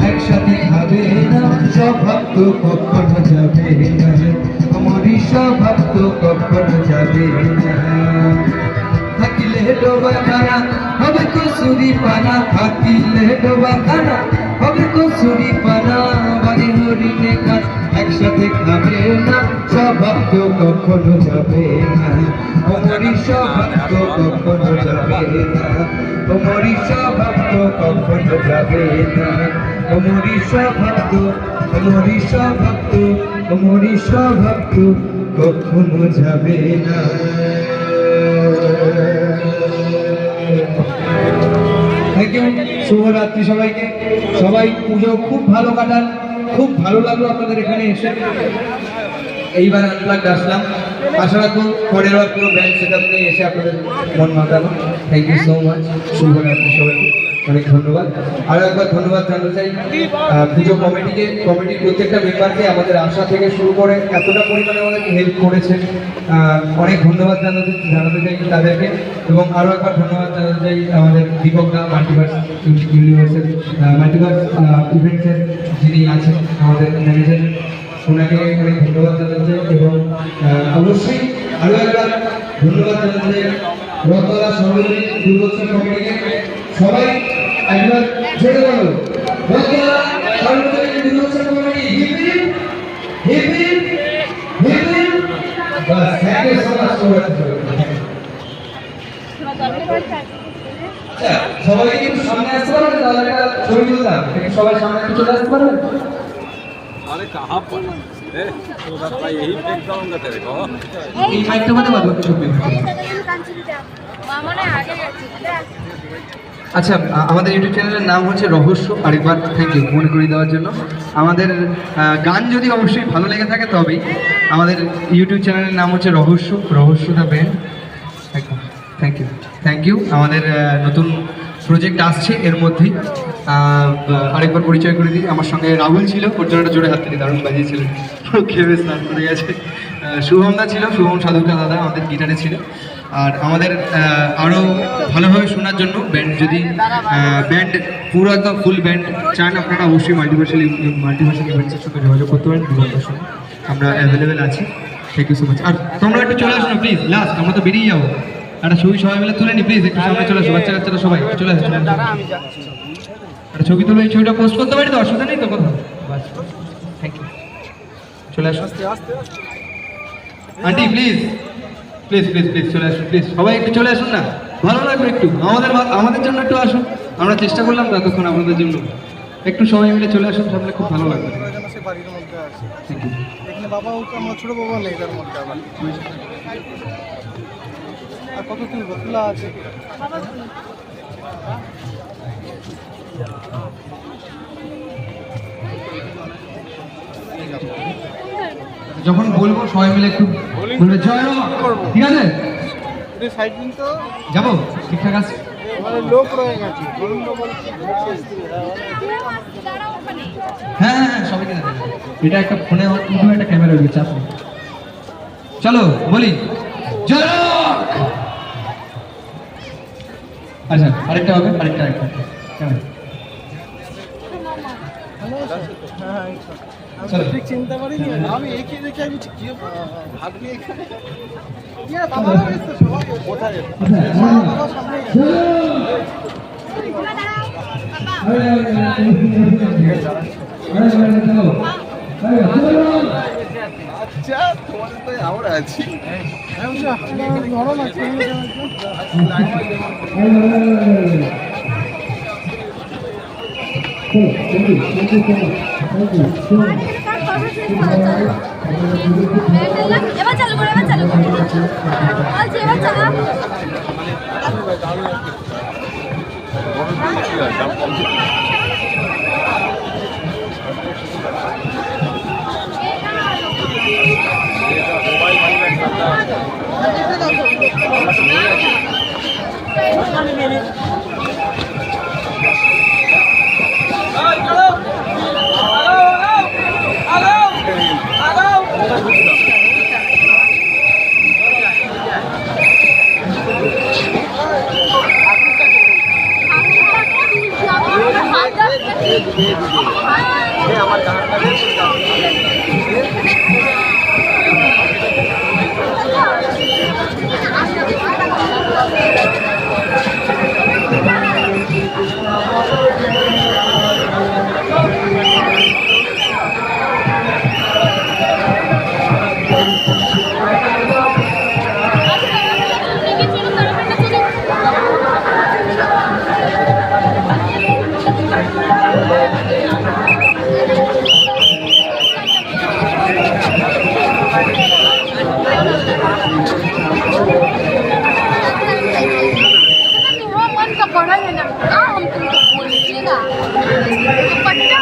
একসাথে খাবে না স্বভাব তো কখনো যাবে না, আমারই স্বভাব তো কখনো যাবে না। থাকিলে ডোবা খানা হবে কসুরি পানা, থাকিলে ডোবা খানা হবে কসুরি পানা, বাড়ি হরিণে খান একসাথে খাবে না স্বভাব তো কখনো যাবে না, আমারই স্বভাব তো কখনো যাবে না, আমারই স্বভাব তো কখনো যাবে না, আমারই স্বভাব তো, আমারই স্বভাব তো, আমারই স্বভাব তো কখনো যাবে না। থ্যাংক ইউ, শুভরাত্রি সবাইকে। সবাই পুজো খুব ভালো কাটান, খুব ভালো লাগলো আপনাদের এখানে এসে। এইবার আনপ্লাগড আসলাম, আশা রাখবো পরের বার পুরো ব্যান্ড সেট আপ নিয়ে এসে আপনাদের মন মাতানো। থ্যাংক ইউ সো মাচ, শুভরাত্রি সবাইকে, অনেক ধন্যবাদ। আরও একবার ধন্যবাদ জানাতে চাই পুজো কমিটিকে, কমিটির প্রত্যেকটা মেম্বারকে, আমাদের আশা থেকে শুরু করে এতটা পরিমাণে আমাদেরকে হেল্প করেছে, অনেক ধন্যবাদ জানাতে চাই তাদেরকে। এবং আরও একবার ধন্যবাদ জানাতে চাই আমাদের দীপকদা, মাল্টিভার্স ইউনিভার্সের, মাল্টিভার্স ইভেন্টসের যিনি আছেন আমাদের ম্যানেজার, ওনাকে অনেক ধন্যবাদ জানাতে চাই। এবং অবশ্যই আরও একবার ধন্যবাদ জানাতে চাই রথতলা সর্বজনীন দুর্গোৎসব কমিটিকে। সবাই একবার জোরে বলো, রথতলা সর্বজনীন Durgotsav committee hip hip hip hip hip hip. বাস, থ্যাংক ইউ সো মাচ। আচ্ছা, সবাই একটু সামনে আসতে পারবেন, তাহলে একটা ছবি তুলতাম। সবাই সামনে একটু চলে আসতে পারবেন? अरे कहाँ पर यही ब्रेक डाउनगा तेरे को এই মাইকটা মধ্যে বাদ বাকি সব বের। আচ্ছা, আমাদের ইউটিউব চ্যানেলের নাম হচ্ছে রহস্য। আরেকবার থ্যাংক ইউ মনে করিয়ে দেওয়ার জন্য। আমাদের গান যদি অবশ্যই ভালো লেগে থাকে তবেই। আমাদের ইউটিউব চ্যানেলের নাম হচ্ছে Rahasya, Rahasya the band. Thank you, thank you. আমাদের নতুন প্রজেক্ট আসছে এর মধ্যেই। আরেকবার পরিচয় করে দিই, আমার সঙ্গে রাহুল ছিল, ওর জন্য একটা জোরে হাত তালি, দারুণ বাজিয়েছিলেন, খেয়ে স্নান করে গেছে। শুভমদা ছিল, শুভম সাধুকা দাদা আমাদের গিটারে ছিল। আর আমাদের আরও ভালোভাবে শোনার জন্য ব্যান্ড, যদি ব্যান্ড পুরো একদম ফুল ব্যান্ড চান আপনারা, অবশ্যই মাল্টিভার্সাল ইভেন্টসের সঙ্গে যোগাযোগ করতে পারেন। আমরা অ্যাভেলেবেল আছি। Thank you so much. আর তোমরা একটু চলে আসো না প্লিজ, লাস্ট আমরা তো বেরিয়ে যাবো। একটা ছবি সবাই মিলে তুলে নি প্লিজ, একটু সামনে চলে আসো, বাচ্চা কাচ্চারা সবাই চলে আসো। একটা ছবি তুলে এই ছবিটা পোস্ট করতে পারি তো, অসুবিধা নেই তো কোথাও? থ্যাংক ইউ, চলে আসো aunty, please please please please চলে আসুন প্লিজ, সবাই একটু চলে আসুন না, ভালো লাগবে একটু, আমাদের জন্য একটু আসুন। আমরা চেষ্টা করলাম ততক্ষণ আপনাদের জন্য, একটু সবাই মিলে চলে আসুন, তাহলে খুব ভালো লাগবে। Thank you. বাবা আমার ছোট বাবা নেই তার মধ্যে আবার আর কত তুলবো, তুলা আছে। যখন বলবো সবাই মিলে একটু বলবে জয় মা, ঠিক আছে? সাইড দিন তো যাবো, ঠিকঠাক আছে। মানে লোক রয়ে গেছে। হ্যাঁ হ্যাঁ সবাইকে দেখাবো। এটা একটা ফোনে একটা ক্যামেরা রয়েছে, চাপ নেই। চলো বলি জয় মা। আচ্ছা, আরেকটা হবে, আরেকটা কেমন? চলো, ঠিক চিন্তা করিনি আমি, একই দেখে আমি কি ভাবনি এখানে বাবা রয়েছে সবাই কোথায় বাবা সামনে আচ্ছা, তোমাদের তো আমরা আছি। ধরো না এবার চালু করে, এবার চালু করে, এবার চালা। मन का पड़ा है ना, हम तुमको बोलेंगे ना, बच्चा